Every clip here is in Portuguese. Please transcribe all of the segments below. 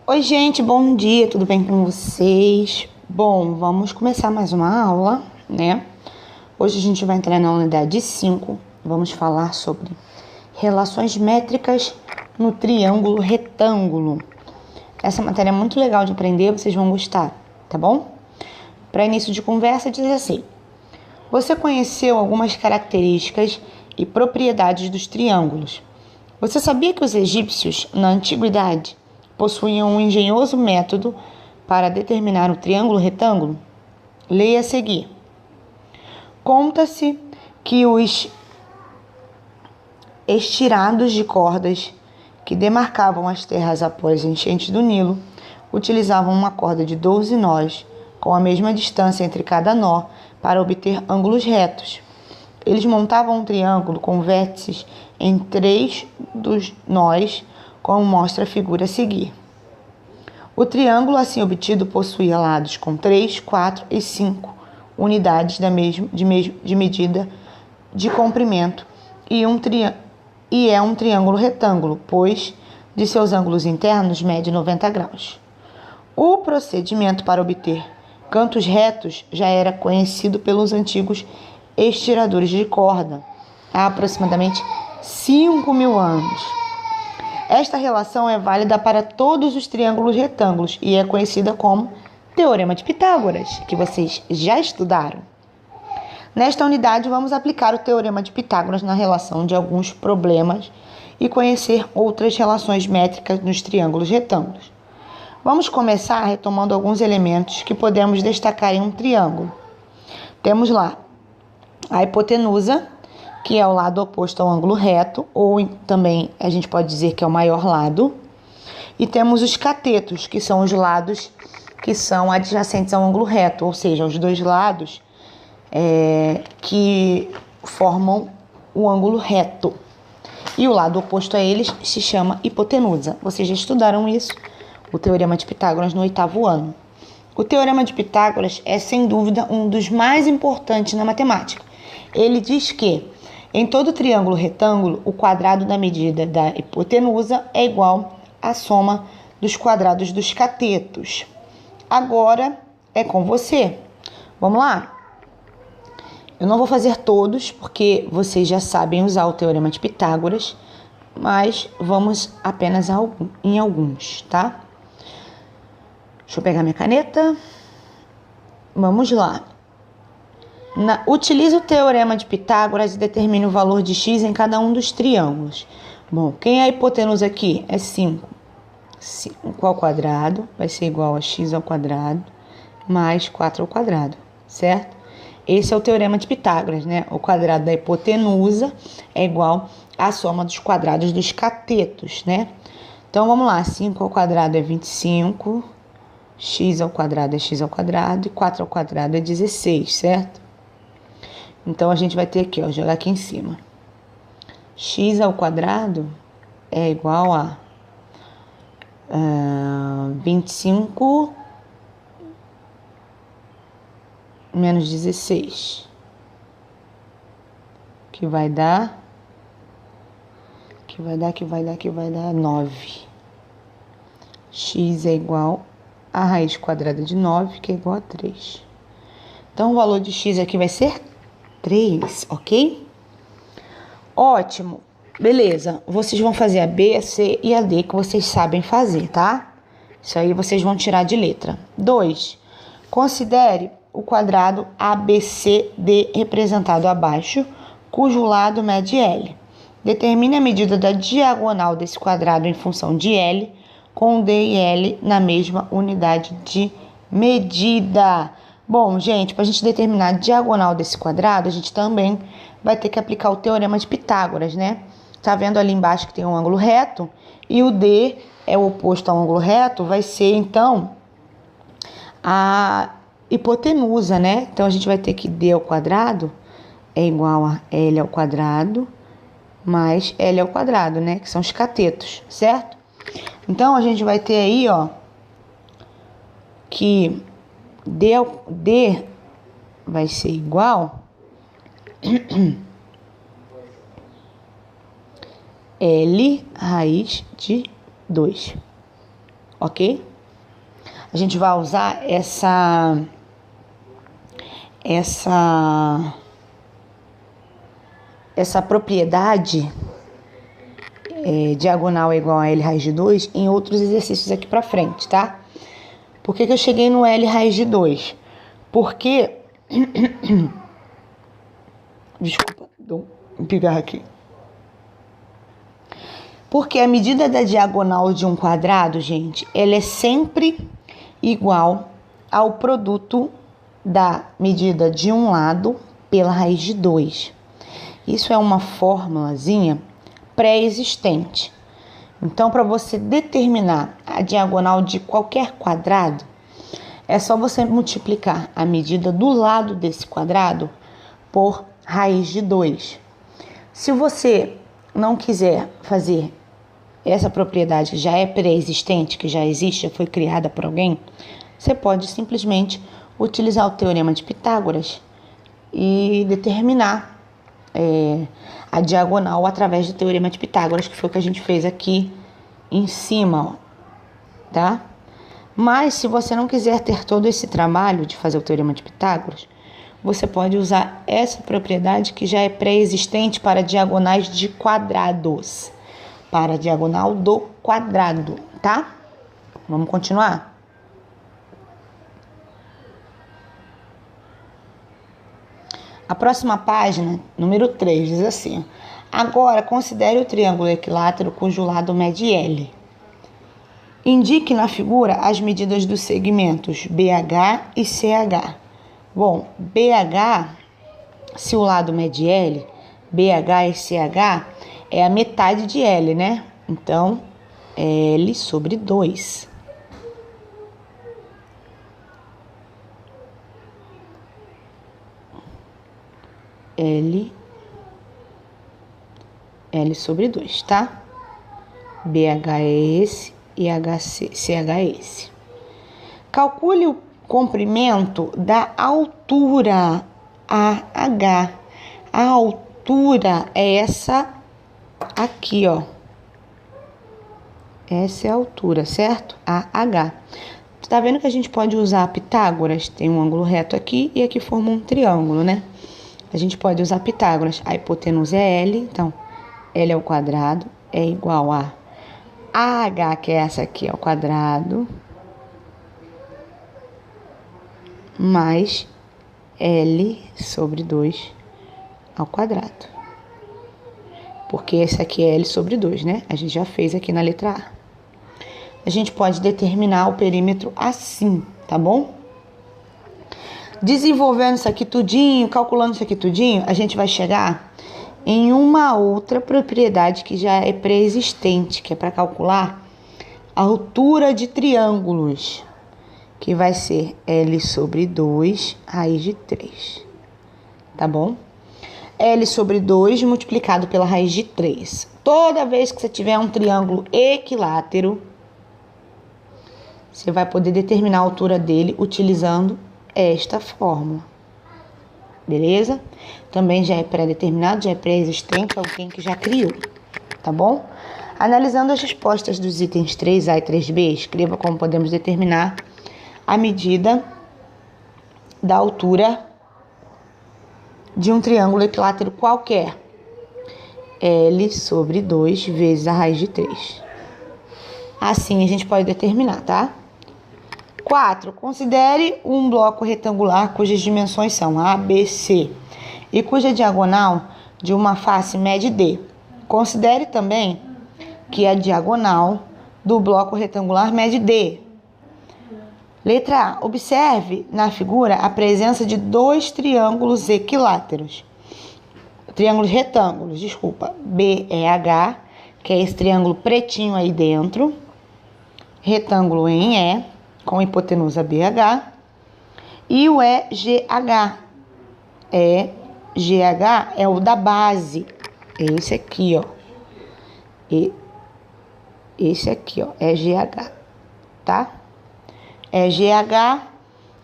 Oi, gente, bom dia, tudo bem com vocês? Bom, vamos começar mais uma aula, né? Hoje a gente vai entrar na unidade 5, vamos falar sobre relações métricas no triângulo retângulo. Essa matéria é muito legal de aprender, vocês vão gostar, tá bom? Para início de conversa, diz assim: você conheceu algumas características e propriedades dos triângulos. Você sabia que os egípcios, na antiguidade, possuíam um engenhoso método para determinar o triângulo retângulo? Leia a seguir. Conta-se que os estirados de cordas que demarcavam as terras após a enchente do Nilo utilizavam uma corda de 12 nós, com a mesma distância entre cada nó, para obter ângulos retos. Eles montavam um triângulo com vértices em 3 dos nós, como mostra a figura a seguir. O triângulo assim obtido possuía lados com 3, 4 e 5 unidades de medida de comprimento e é um triângulo retângulo, pois de seus ângulos internos mede 90 graus. O procedimento para obter cantos retos já era conhecido pelos antigos estiradores de corda há aproximadamente 5.000 anos. Esta relação é válida para todos os triângulos retângulos e é conhecida como Teorema de Pitágoras, que vocês já estudaram. Nesta unidade, vamos aplicar o Teorema de Pitágoras na relação de alguns problemas e conhecer outras relações métricas nos triângulos retângulos. Vamos começar retomando alguns elementos que podemos destacar em um triângulo. Temos lá a hipotenusa, que é o lado oposto ao ângulo reto, ou também a gente pode dizer que é o maior lado. E temos os catetos, que são os lados que são adjacentes ao ângulo reto, ou seja, os dois lados que formam o ângulo reto. E o lado oposto a eles se chama hipotenusa. Vocês já estudaram isso, o Teorema de Pitágoras, no 8º ano. O Teorema de Pitágoras é, sem dúvida, um dos mais importantes na matemática. Ele diz que em todo triângulo retângulo, o quadrado da medida da hipotenusa é igual à soma dos quadrados dos catetos. Agora é com você. Vamos lá? Eu não vou fazer todos, porque vocês já sabem usar o Teorema de Pitágoras, mas vamos apenas em alguns, tá? Deixa eu pegar minha caneta. Vamos lá. Utilize o Teorema de Pitágoras e determine o valor de x em cada um dos triângulos. Bom, quem é a hipotenusa aqui? É 5. 5 ao quadrado vai ser igual a x ao quadrado mais 4 ao quadrado, certo? Esse é o Teorema de Pitágoras, né? O quadrado da hipotenusa é igual à soma dos quadrados dos catetos, né? Então, vamos lá. 5 ao quadrado é 25, x ao quadrado é x ao quadrado e 4 ao quadrado é 16, certo? Então, a gente vai ter aqui, ó, jogar aqui em cima. X ao quadrado é igual a 25 menos 16, que vai dar 9. X é igual a raiz quadrada de 9, que é igual a 3. Então, o valor de x aqui vai ser 3, ok? Ótimo. Beleza. Vocês vão fazer a B, a C e a D que vocês sabem fazer, tá? Isso aí vocês vão tirar de letra. 2. Considere o quadrado ABCD representado abaixo, cujo lado mede L. Determine a medida da diagonal desse quadrado em função de L, com D e L na mesma unidade de medida. Bom, gente, para a gente determinar a diagonal desse quadrado, a gente também vai ter que aplicar o Teorema de Pitágoras, né? Tá vendo ali embaixo que tem um ângulo reto? E o D é o oposto ao ângulo reto, vai ser, então, a hipotenusa, né? Então, a gente vai ter que D ao quadrado é igual a L ao quadrado mais L ao quadrado, né? Que são os catetos, certo? Então, a gente vai ter aí, ó, que D vai ser igual L raiz de 2. ok? A gente vai usar essa propriedade diagonal é igual a L raiz de 2 em outros exercícios aqui pra frente, tá? Por que eu cheguei no L raiz de 2? Porque... Desculpa, vou pegar aqui. Porque a medida da diagonal de um quadrado, gente, ela é sempre igual ao produto da medida de um lado pela raiz de 2. Isso é uma formulazinha pré-existente. Então, para você determinar a diagonal de qualquer quadrado, é só você multiplicar a medida do lado desse quadrado por raiz de 2. Se você não quiser fazer essa propriedade que já é pré-existente, que já existe, já foi criada por alguém, você pode simplesmente utilizar o teorema de Pitágoras e determinar a diagonal através do teorema de Pitágoras, que foi o que a gente fez aqui em cima, ó, tá? Mas se você não quiser ter todo esse trabalho de fazer o teorema de Pitágoras, você pode usar essa propriedade que já é pré-existente para diagonais de quadrados, para a diagonal do quadrado, tá? Vamos continuar? A próxima página, número 3, diz assim: agora, considere o triângulo equilátero cujo lado mede L. Indique na figura as medidas dos segmentos BH e CH. Bom, BH, se o lado mede L, BH e CH é a metade de L, né? Então, L sobre 2. L sobre 2, tá? BH é esse e CH é esse. Calcule o comprimento da altura AH. A altura é essa aqui, ó. Essa é a altura, certo? AH. Tu tá vendo que a gente pode usar Pitágoras? Tem um ângulo reto aqui e aqui forma um triângulo, né? A gente pode usar Pitágoras. A hipotenusa é L, então L ao quadrado é igual a AH, que é essa aqui, ao quadrado, mais L sobre 2 ao quadrado. Porque esse aqui é L sobre 2, né? A gente já fez aqui na letra A. A gente pode determinar o perímetro assim, tá bom? Desenvolvendo isso aqui tudinho, calculando isso aqui tudinho, a gente vai chegar em uma outra propriedade que já é pré-existente, que é para calcular a altura de triângulos, que vai ser L sobre 2 raiz de 3, tá bom? L sobre 2 multiplicado pela raiz de 3. Toda vez que você tiver um triângulo equilátero, você vai poder determinar a altura dele utilizando esta fórmula. Beleza? Também já é pré-determinado, já é pré-existente, alguém que já criou, tá bom? Analisando as respostas dos itens 3A e 3B, escreva como podemos determinar a medida da altura de um triângulo equilátero qualquer. L sobre 2 vezes a raiz de 3. Assim a gente pode determinar, tá? 4. Considere um bloco retangular cujas dimensões são A, B, C e cuja diagonal de uma face mede D. Considere também que a diagonal do bloco retangular mede D. Letra A. Observe na figura a presença de dois triângulos equiláteros. Triângulos retângulos, desculpa. BEH, que é esse triângulo pretinho aí dentro. Retângulo em E, com hipotenusa BH. E o EGH. EGH é o da base. Esse aqui, ó. Esse aqui, ó. EGH, tá? EGH,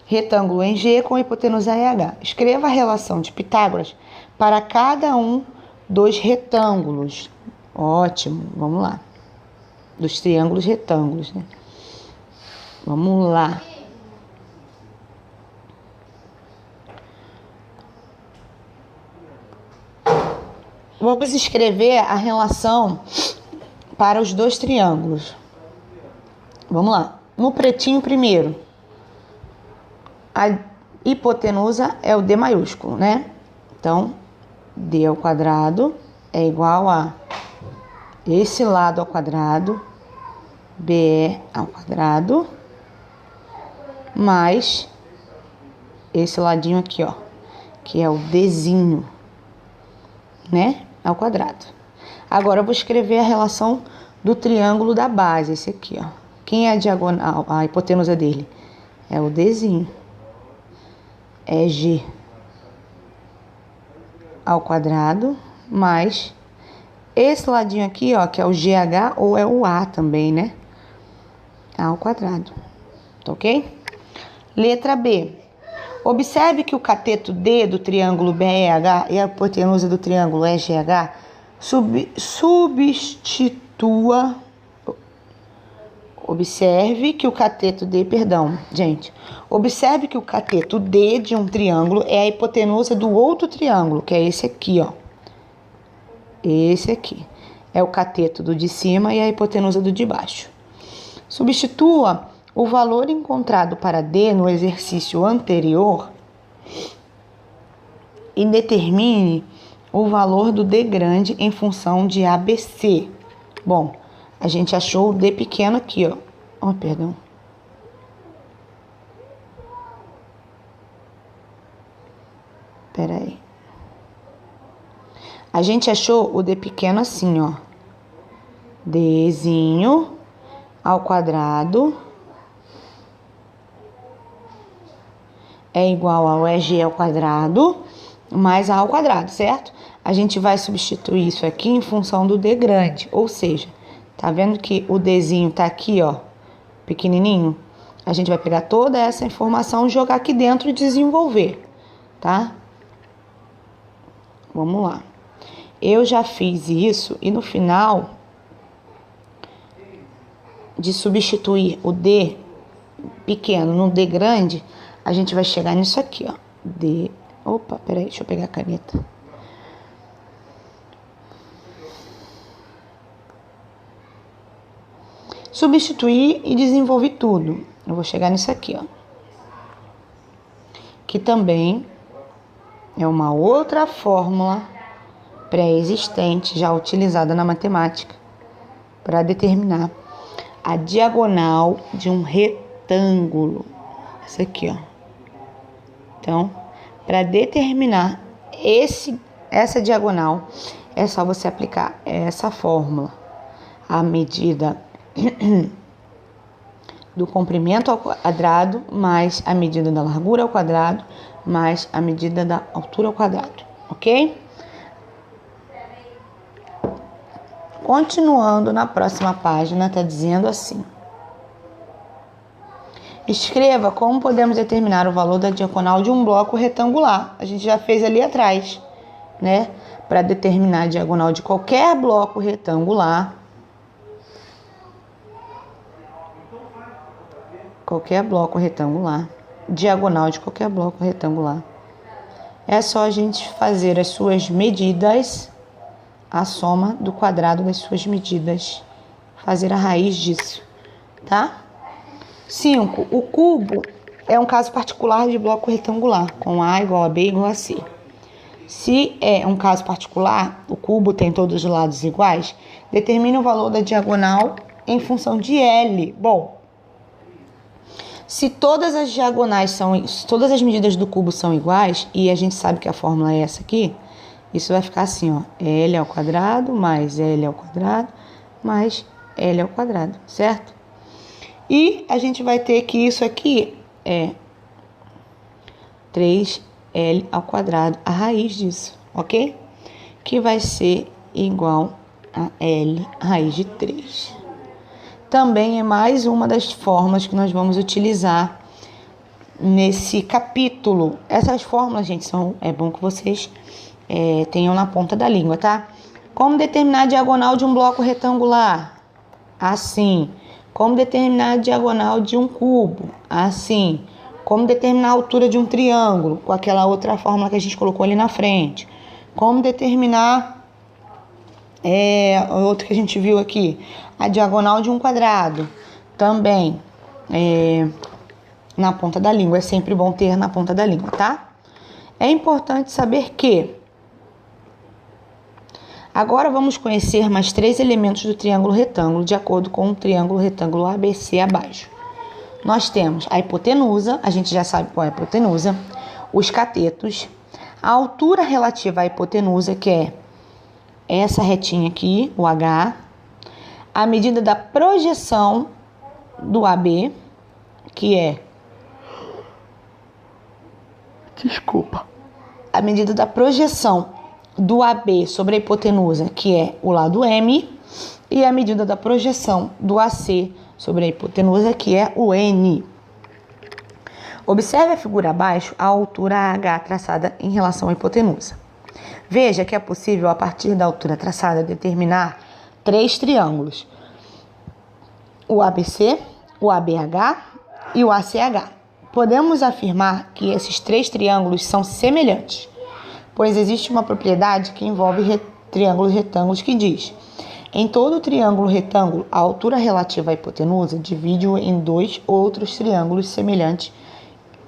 retângulo em G com hipotenusa EH. Escreva a relação de Pitágoras para cada um dos retângulos. Ótimo, vamos lá. Dos triângulos retângulos, né? Vamos lá. Vamos escrever a relação para os dois triângulos. Vamos lá. No pretinho primeiro, a hipotenusa é o D maiúsculo, né? Então, D ao quadrado é igual a esse lado ao quadrado, BE ao quadrado, mais esse ladinho aqui, ó, que é o Dzinho, né? Ao quadrado. Agora eu vou escrever a relação do triângulo da base, esse aqui, ó. Quem é a diagonal, a hipotenusa dele? É o Dzinho. É G ao quadrado, mais esse ladinho aqui, ó, que é o GH ou é o A também, né? A ao quadrado. Tá ok? Letra B. Observe que o cateto D do triângulo BEH e a hipotenusa do triângulo EGH substitua. Observe que o cateto D, observe que o cateto D de um triângulo é a hipotenusa do outro triângulo, que é esse aqui, ó. Esse aqui é o cateto do de cima e a hipotenusa do de baixo. Substitua o valor encontrado para D no exercício anterior e determine o valor do D grande em função de ABC. Bom, a gente achou o D pequeno aqui, ó. Oh, perdão. Pera aí. A gente achou o D pequeno assim, ó. Dzinho ao quadrado é igual ao EG ao quadrado mais A ao quadrado, certo? A gente vai substituir isso aqui em função do D grande, ou seja, tá vendo que o Dzinho tá aqui, ó, pequenininho? A gente vai pegar toda essa informação, jogar aqui dentro e desenvolver, tá? Vamos lá. Eu já fiz isso e no final de substituir o D pequeno no D grande, a gente vai chegar nisso aqui, ó. D. Opa, peraí, deixa eu pegar a caneta. Substituir e desenvolver tudo. Eu vou chegar nisso aqui, ó. Que também é uma outra fórmula pré-existente, já utilizada na matemática, para determinar a diagonal de um retângulo. Essa aqui, ó. Então, para determinar essa diagonal, é só você aplicar essa fórmula. A medida do comprimento ao quadrado, mais a medida da largura ao quadrado, mais a medida da altura ao quadrado, ok? Continuando na próxima página, tá dizendo assim. Escreva como podemos determinar o valor da diagonal de um bloco retangular. A gente já fez ali atrás, né? Para determinar a diagonal de qualquer bloco retangular. Qualquer bloco retangular. Diagonal de qualquer bloco retangular. É só a gente fazer as suas medidas, a soma do quadrado das suas medidas. Fazer a raiz disso, tá? 5. O cubo é um caso particular de bloco retangular, com A igual a B igual a C. Se é um caso particular, o cubo tem todos os lados iguais, determine o valor da diagonal em função de L. Bom, se todas as diagonais todas as medidas do cubo são iguais, e a gente sabe que a fórmula é essa aqui, isso vai ficar assim, ó, L ao quadrado mais L ao quadrado mais L ao quadrado, certo? E a gente vai ter que isso aqui é 3L ao quadrado, a raiz disso, ok? Que vai ser igual a L raiz de 3. Também é mais uma das fórmulas que nós vamos utilizar nesse capítulo. Essas fórmulas, gente, é bom que vocês tenham na ponta da língua, tá? Como determinar a diagonal de um bloco retangular? Assim. Como determinar a diagonal de um cubo? Assim. Como determinar a altura de um triângulo? Com aquela outra fórmula que a gente colocou ali na frente. Como determinar outro que a gente viu aqui, a diagonal de um quadrado. Também na ponta da língua. É sempre bom ter na ponta da língua, tá? É importante saber que agora vamos conhecer mais 3 elementos do triângulo retângulo, de acordo com o triângulo retângulo ABC abaixo. Nós temos a hipotenusa, a gente já sabe qual é a hipotenusa, os catetos, a altura relativa à hipotenusa, que é essa retinha aqui, o H, a medida da projeção do AB, que é a medida da projeção do AB sobre a hipotenusa, que é o lado M, e a medida da projeção do AC sobre a hipotenusa, que é o N. Observe a figura abaixo a altura H traçada em relação à hipotenusa. Veja que é possível, a partir da altura traçada, determinar 3 triângulos: o ABC, o ABH e o ACH. Podemos afirmar que esses 3 triângulos são semelhantes, pois existe uma propriedade que envolve triângulos retângulos que diz: em todo triângulo retângulo, a altura relativa à hipotenusa divide-o em 2 outros triângulos semelhantes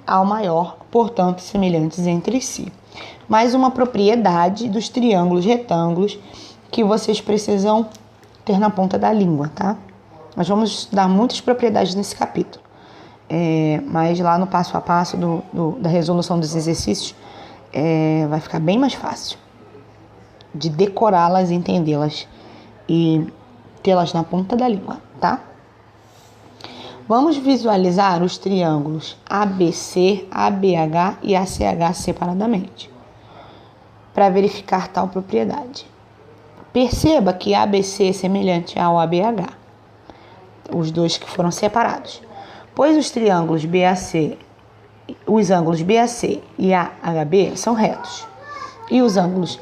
ao maior, portanto semelhantes entre si. Mais uma propriedade dos triângulos retângulos que vocês precisam ter na ponta da língua, tá? Nós vamos estudar muitas propriedades nesse capítulo, mas lá no passo a passo da resolução dos exercícios vai ficar bem mais fácil de decorá-las, entendê-las e tê-las na ponta da língua, tá? Vamos visualizar os triângulos ABC, ABH e ACH separadamente, para verificar tal propriedade. Perceba que ABC é semelhante ao ABH, os dois que foram separados, pois os triângulos os ângulos BAC e AHB são retos, e os ângulos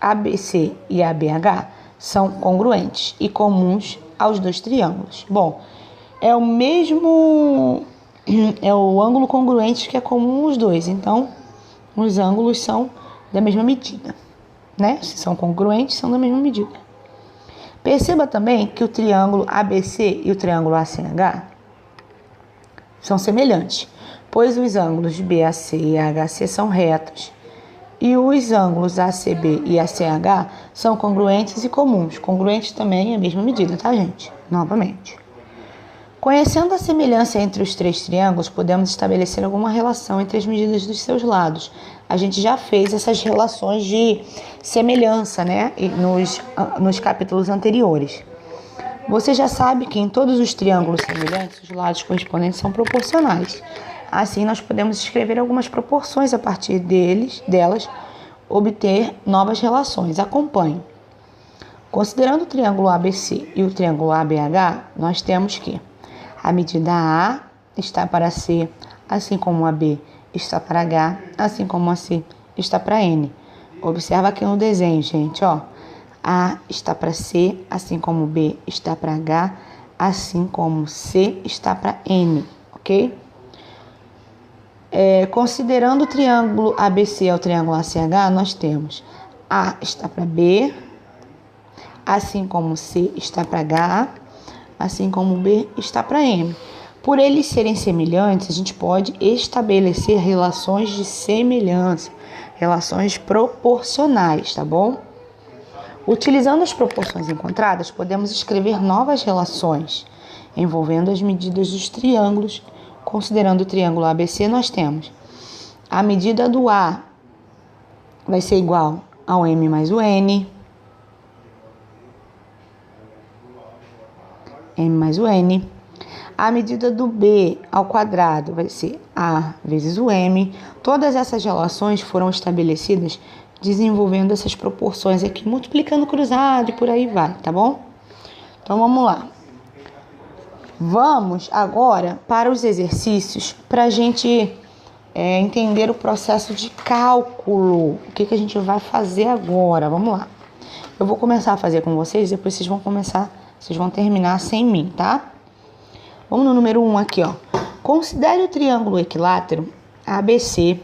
ABC e ABH são congruentes e comuns aos dois triângulos. Bom, é o ângulo congruente que é comum aos dois, então os ângulos são da mesma medida, né? Se são congruentes, são da mesma medida. Perceba também que o triângulo ABC e o triângulo ACH são semelhantes, pois os ângulos BAC e AHC são retos e os ângulos ACB e ACH são congruentes e comuns. Congruentes também é a mesma medida, tá, gente? Novamente. Conhecendo a semelhança entre os 3 triângulos, podemos estabelecer alguma relação entre as medidas dos seus lados. A gente já fez essas relações de semelhança, né, nos capítulos anteriores. Você já sabe que em todos os triângulos semelhantes, os lados correspondentes são proporcionais. Assim, nós podemos escrever algumas proporções a partir delas, obter novas relações. Acompanhe. Considerando o triângulo ABC e o triângulo ABH, nós temos que a medida A está para C, assim como a B está para H, assim como a C está para N. Observa aqui no desenho, gente, ó. A está para C, assim como B está para H, assim como C está para N, ok? Considerando o triângulo ABC ao triângulo ACH, nós temos A está para B, assim como C está para H, assim como B está para M. Por eles serem semelhantes, a gente pode estabelecer relações de semelhança, relações proporcionais, tá bom? Utilizando as proporções encontradas, podemos escrever novas relações envolvendo as medidas dos triângulos. Considerando o triângulo ABC, nós temos a medida do A vai ser igual ao M mais o N, M mais o N. A medida do B ao quadrado vai ser A vezes o M. Todas essas relações foram estabelecidas desenvolvendo essas proporções aqui, multiplicando cruzado e por aí vai, tá bom? Então, vamos lá. Vamos agora para os exercícios para a gente entender o processo de cálculo. O que a gente vai fazer agora? Vamos lá. Eu vou começar a fazer com vocês, depois vocês vão terminar sem mim, tá? Vamos no número 1 aqui, ó. Considere o triângulo equilátero ABC,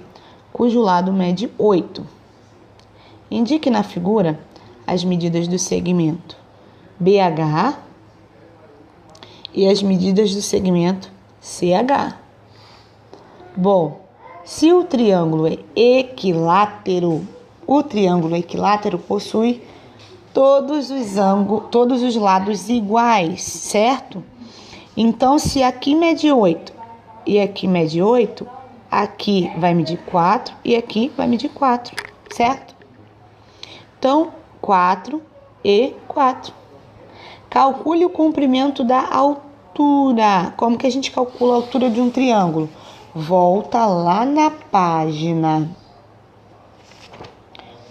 cujo lado mede 8. Indique na figura as medidas do segmento BH e as medidas do segmento CH. Bom, se o triângulo é equilátero, o triângulo equilátero possui todos os lados iguais, certo? Então, se aqui mede 8 e aqui mede 8, aqui vai medir 4 e aqui vai medir 4, certo? Então, 4 e 4. Calcule o comprimento da altura. Como que a gente calcula a altura de um triângulo? Volta lá na página.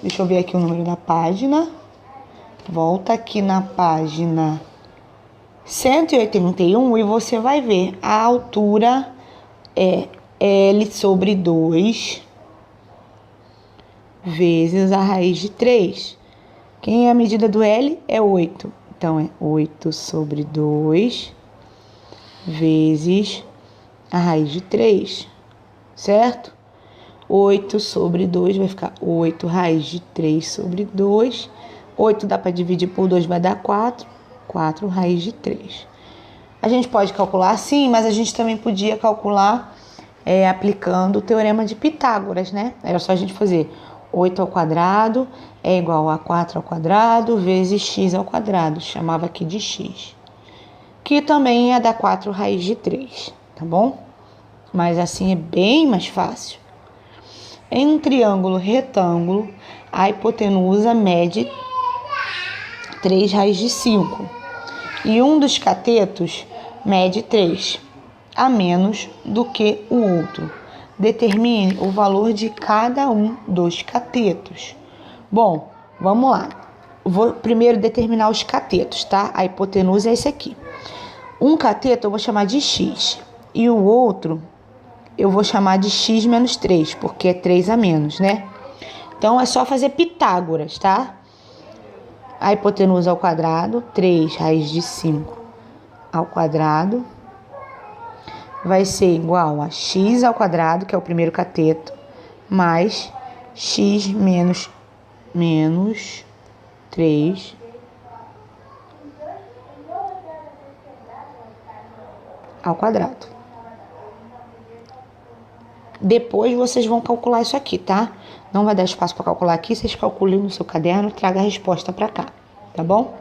Deixa eu ver aqui o número da página. Volta aqui na página 181 e você vai ver a altura é L sobre 2 vezes a raiz de 3. Quem é a medida do L? É 8. Então, é 8 sobre 2 vezes a raiz de 3, certo? 8 sobre 2 vai ficar 8 raiz de 3 sobre 2. 8 dá para dividir por 2, vai dar 4. 4 raiz de 3. A gente pode calcular assim, mas a gente também podia calcular aplicando o teorema de Pitágoras, né? Era só a gente fazer 8 ao quadrado é igual a 4 ao quadrado vezes x ao quadrado. Chamava aqui de x. Que também ia dar 4 raiz de 3, tá bom? Mas assim é bem mais fácil. Em um triângulo retângulo, a hipotenusa mede 3 raiz de 5. E um dos catetos mede 3, a menos do que o outro. Determine o valor de cada um dos catetos. Bom, vamos lá. Vou primeiro determinar os catetos, tá? A hipotenusa é esse aqui. Um cateto eu vou chamar de x e o outro eu vou chamar de x menos 3, porque é 3 a menos, né? Então, é só fazer Pitágoras, tá? A hipotenusa ao quadrado, 3 raiz de 5 ao quadrado, vai ser igual a x ao quadrado, que é o primeiro cateto, mais x menos 3 ao quadrado. Depois vocês vão calcular isso aqui, tá? Não vai dar espaço para calcular aqui, vocês calculem no seu caderno e tragam a resposta para cá, tá bom?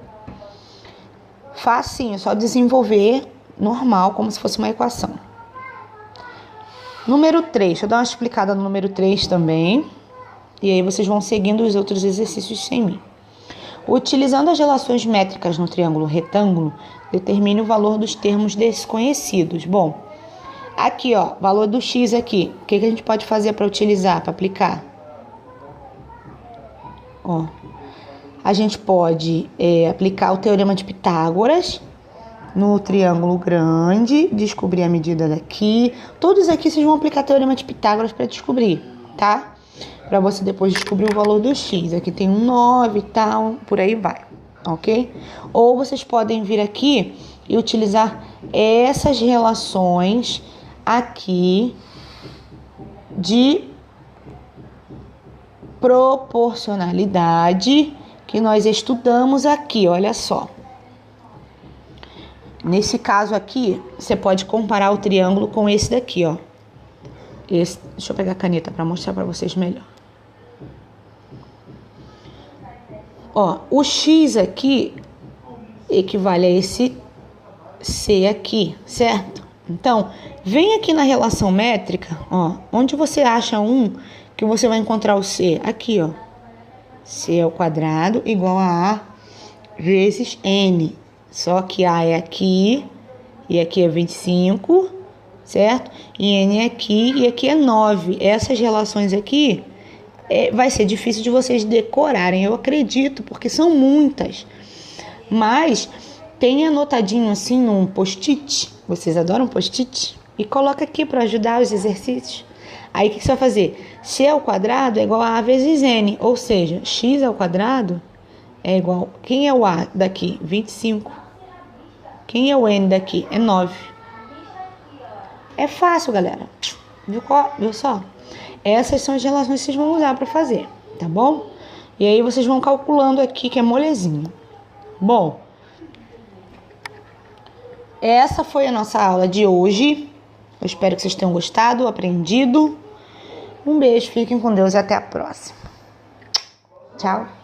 Facinho, só desenvolver normal, como se fosse uma equação. Número 3, deixa eu dar uma explicada no número 3 também. E aí vocês vão seguindo os outros exercícios sem mim. Utilizando as relações métricas no triângulo retângulo, determine o valor dos termos desconhecidos. Bom, aqui ó, valor do x aqui. O que a gente pode fazer para utilizar, para aplicar? Ó, a gente pode aplicar o teorema de Pitágoras no triângulo grande, descobrir a medida daqui. Todos aqui vocês vão aplicar o teorema de Pitágoras para descobrir, tá? Para você depois descobrir o valor do x. Aqui tem um 9 e tal, por aí vai, ok? Ou vocês podem vir aqui e utilizar essas relações aqui de proporcionalidade que nós estudamos aqui, olha só. Nesse caso aqui, você pode comparar o triângulo com esse daqui, ó. Esse, deixa eu pegar a caneta para mostrar para vocês melhor. Ó, o x aqui equivale a esse c aqui, certo? Então, vem aqui na relação métrica, ó, onde você acha um que você vai encontrar o c? Aqui, ó. C ao quadrado igual a vezes n. Só que a é aqui e aqui é 25, certo? E n é aqui e aqui é 9. Essas relações aqui vai ser difícil de vocês decorarem, eu acredito, porque são muitas. Mas tem anotadinho assim num post-it. Vocês adoram post-it? E coloca aqui para ajudar os exercícios. Aí o que você vai fazer? C ao quadrado é igual a A vezes N, ou seja, x ao quadrado é igual... Quem é o A daqui? 25. Quem é o N daqui? É 9. É fácil, galera. Viu só? Essas são as relações que vocês vão usar para fazer, tá bom? E aí vocês vão calculando aqui, que é molezinho. Bom, essa foi a nossa aula de hoje. Eu espero que vocês tenham gostado, aprendido. Um beijo, fiquem com Deus e até a próxima. Tchau.